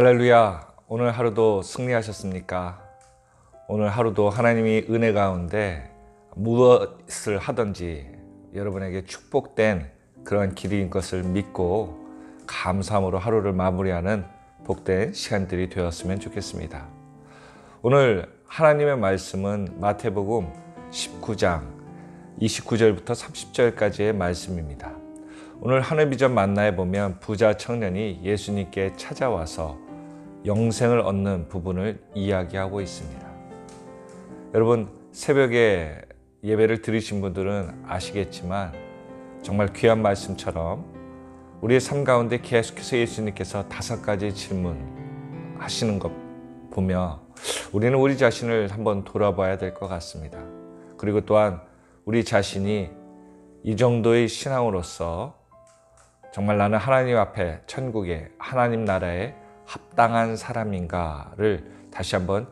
할렐루야. 오늘 하루도 승리하셨습니까? 오늘 하루도 하나님이 은혜 가운데 무엇을 하든지 여러분에게 축복된 그런 길인 것을 믿고 감사함으로 하루를 마무리하는 복된 시간들이 되었으면 좋겠습니다. 오늘 하나님의 말씀은 마태복음 19장 29절부터 30절까지의 말씀입니다. 오늘 하늘비전 만나에 보면 부자 청년이 예수님께 찾아와서 영생을 얻는 부분을 이야기하고 있습니다. 여러분, 새벽에 예배를 들으신 분들은 아시겠지만 정말 귀한 말씀처럼 우리의 삶 가운데 계속해서 예수님께서 5가지 질문 하시는 것 보며 우리는 우리 자신을 한번 돌아봐야 될 것 같습니다. 그리고 또한 우리 자신이 이 정도의 신앙으로서 정말 나는 하나님 앞에 천국에 하나님 나라에 합당한 사람인가를 다시 한번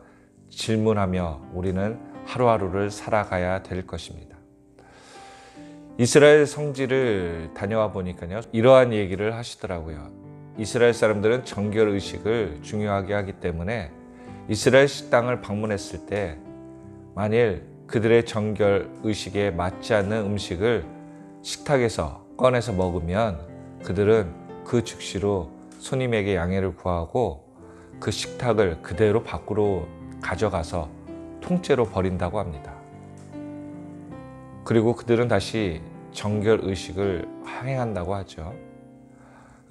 질문하며 우리는 하루하루를 살아가야 될 것입니다. 이스라엘 성지를 다녀와 보니까요, 이러한 얘기를 하시더라고요. 이스라엘 사람들은 정결 의식을 중요하게 하기 때문에 이스라엘 식당을 방문했을 때 만일 그들의 정결 의식에 맞지 않는 음식을 식탁에서 꺼내서 먹으면 그들은 그 즉시로 손님에게 양해를 구하고 그 식탁을 그대로 밖으로 가져가서 통째로 버린다고 합니다. 그리고 그들은 다시 정결 의식을 항해한다고 하죠.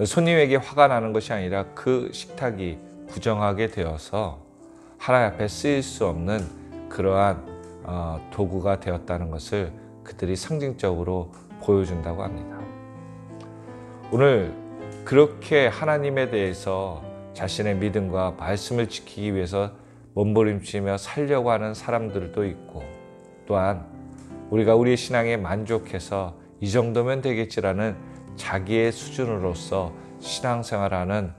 손님에게 화가 나는 것이 아니라 그 식탁이 부정하게 되어서 하나님 앞에 쓰일 수 없는 그러한 도구가 되었다는 것을 그들이 상징적으로 보여준다고 합니다. 오늘 그렇게 하나님에 대해서 자신의 믿음과 말씀을 지키기 위해서 몸부림치며 살려고 하는 사람들도 있고, 또한 우리가 우리의 신앙에 만족해서 이 정도면 되겠지라는 자기의 수준으로서 신앙생활하는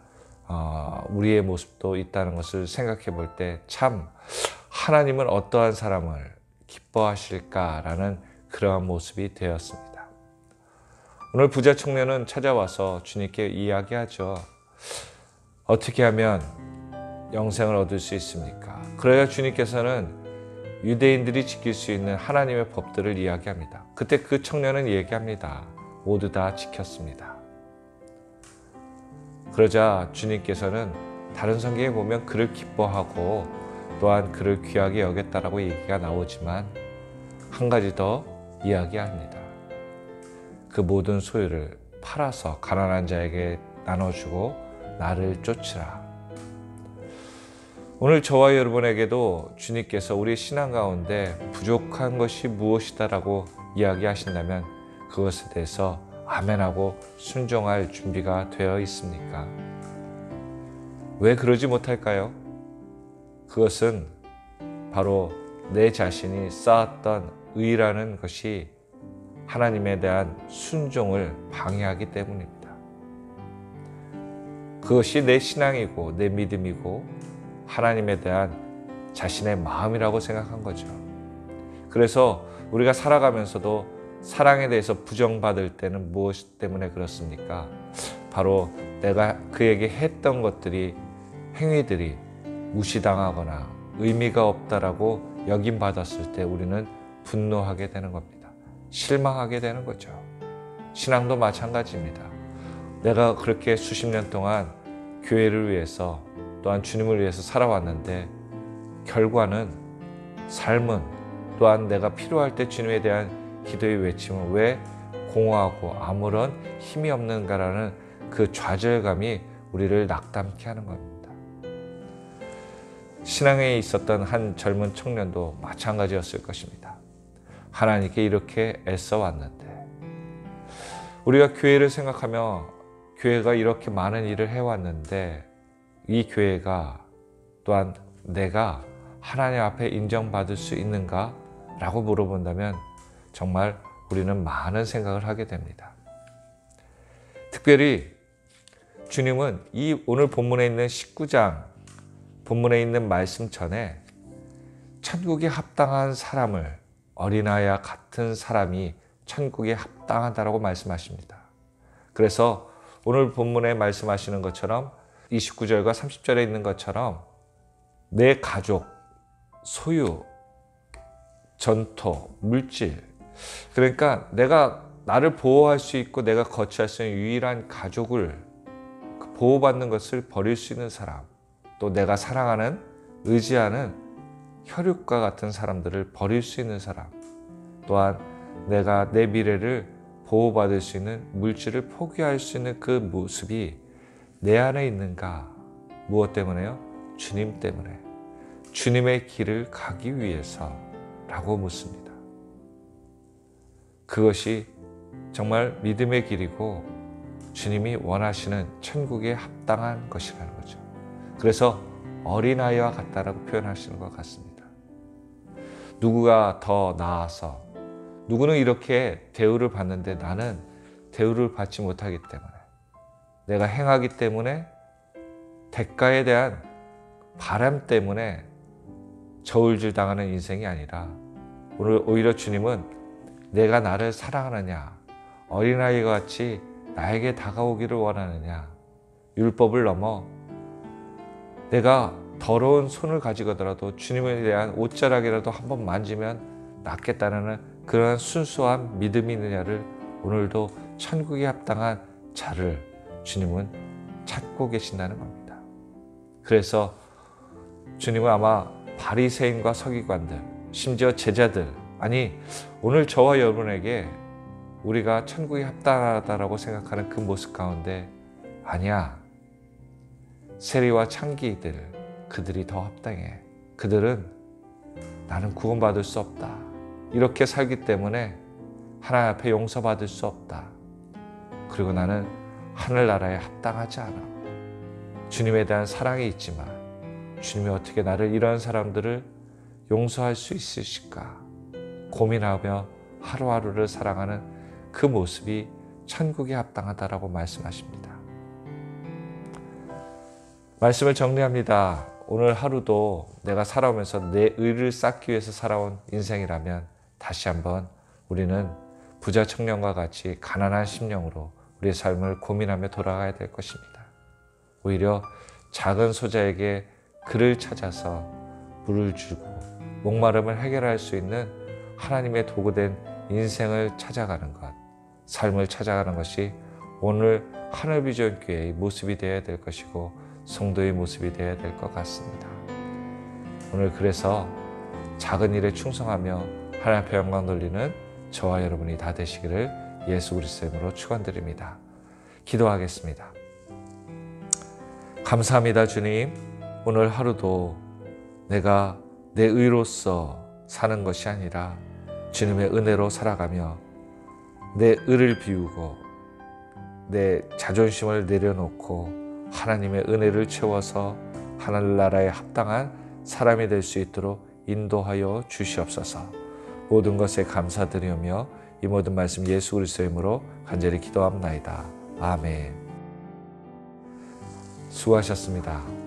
우리의 모습도 있다는 것을 생각해 볼 때 참 하나님은 어떠한 사람을 기뻐하실까라는 그러한 모습이 되었습니다. 오늘 부자 청년은 찾아와서 주님께 이야기하죠. 어떻게 하면 영생을 얻을 수 있습니까? 그래야 주님께서는 유대인들이 지킬 수 있는 하나님의 법들을 이야기합니다. 그때 그 청년은 얘기합니다. 모두 다 지켰습니다. 그러자 주님께서는 다른 성경에 보면 그를 기뻐하고 또한 그를 귀하게 여겼다라고 얘기가 나오지만 한 가지 더 이야기합니다. 그 모든 소유를 팔아서 가난한 자에게 나눠주고 나를 쫓으라. 오늘 저와 여러분에게도 주님께서 우리 신앙 가운데 부족한 것이 무엇이다라고 이야기하신다면 그것에 대해서 아멘하고 순종할 준비가 되어 있습니까? 왜 그러지 못할까요? 그것은 바로 내 자신이 쌓았던 의라는 것이 하나님에 대한 순종을 방해하기 때문입니다. 그것이 내 신앙이고 내 믿음이고 하나님에 대한 자신의 마음이라고 생각한 거죠. 그래서 우리가 살아가면서도 사랑에 대해서 부정받을 때는 무엇 때문에 그렇습니까? 바로 내가 그에게 했던 것들이, 행위들이 무시당하거나 의미가 없다라고 여김받았을 때 우리는 분노하게 되는 겁니다. 실망하게 되는 거죠. 신앙도 마찬가지입니다. 내가 그렇게 수십 년 동안 교회를 위해서 또한 주님을 위해서 살아왔는데 결과는, 삶은, 또한 내가 필요할 때 주님에 대한 기도의 외침은 왜 공허하고 아무런 힘이 없는가라는 그 좌절감이 우리를 낙담케 하는 겁니다. 신앙에 있었던 한 젊은 청년도 마찬가지였을 것입니다. 하나님께 이렇게 애써 왔는데, 우리가 교회를 생각하며 교회가 이렇게 많은 일을 해왔는데 이 교회가 또한 내가 하나님 앞에 인정받을 수 있는가? 라고 물어본다면 정말 우리는 많은 생각을 하게 됩니다. 특별히 주님은 이 오늘 본문에 있는 19장 본문에 있는 말씀 전에 천국에 합당한 사람을, 어린아이와 같은 사람이 천국에 합당하다라고 말씀하십니다. 그래서 오늘 본문에 말씀하시는 것처럼 29절과 30절에 있는 것처럼 내 가족, 소유, 전토, 물질, 그러니까 내가 나를 보호할 수 있고 내가 거처할 수 있는 유일한 가족을 보호받는 것을 버릴 수 있는 사람, 또 내가 사랑하는, 의지하는 혈육과 같은 사람들을 버릴 수 있는 사람, 또한 내가 내 미래를 보호받을 수 있는 물질을 포기할 수 있는 그 모습이 내 안에 있는가? 무엇 때문에요? 주님 때문에. 주님의 길을 가기 위해서라고 묻습니다. 그것이 정말 믿음의 길이고 주님이 원하시는 천국에 합당한 것이라는 거죠. 그래서 어린아이와 같다라고 표현하시는 것 같습니다. 누구가 더 나아서 누구는 이렇게 대우를 받는데 나는 대우를 받지 못하기 때문에, 내가 행하기 때문에, 대가에 대한 바람 때문에 저울질 당하는 인생이 아니라 오늘 오히려 주님은 내가 나를 사랑하느냐, 어린아이와 같이 나에게 다가오기를 원하느냐, 율법을 넘어 내가 더러운 손을 가지고더라도 주님에 대한 옷자락이라도 한번 만지면 낫겠다는 그러한 순수한 믿음이 있느냐를 오늘도 천국에 합당한 자를 주님은 찾고 계신다는 겁니다. 그래서 주님은 아마 바리새인과 서기관들, 심지어 제자들, 아니 오늘 저와 여러분에게 우리가 천국에 합당하다라고 생각하는 그 모습 가운데 아니야, 세리와 창기들, 그들이 더 합당해. 그들은 나는 구원받을 수 없다, 이렇게 살기 때문에 하나님 앞에 용서받을 수 없다, 그리고 나는 하늘나라에 합당하지 않아. 주님에 대한 사랑이 있지만 주님이 어떻게 나를, 이런 사람들을 용서할 수 있으실까 고민하며 하루하루를 살아가는 그 모습이 천국에 합당하다라고 말씀하십니다. 말씀을 정리합니다. 오늘 하루도 내가 살아오면서 내 의를 쌓기 위해서 살아온 인생이라면 다시 한번 우리는 부자 청년과 같이 가난한 심령으로 우리의 삶을 고민하며 돌아가야 될 것입니다. 오히려 작은 소자에게 그를 찾아서 물을 주고 목마름을 해결할 수 있는 하나님의 도구된 인생을 찾아가는 것, 삶을 찾아가는 것이 오늘 하늘비전교회의 모습이 되어야 될 것이고 성도의 모습이 되어야 될 것 같습니다. 오늘 그래서 작은 일에 충성하며 하나님 앞에 영광 돌리는 저와 여러분이 다 되시기를 예수 그리스도의 이름으로 축원드립니다. 기도하겠습니다. 감사합니다. 주님, 오늘 하루도 내가 내 의로서 사는 것이 아니라 주님의 은혜로 살아가며 내 의를 비우고 내 자존심을 내려놓고 하나님의 은혜를 채워서 하늘나라에 합당한 사람이 될 수 있도록 인도하여 주시옵소서. 모든 것에 감사드리며 이 모든 말씀 예수 그리스도의 이름으로 간절히 기도합나이다. 아멘. 수고하셨습니다.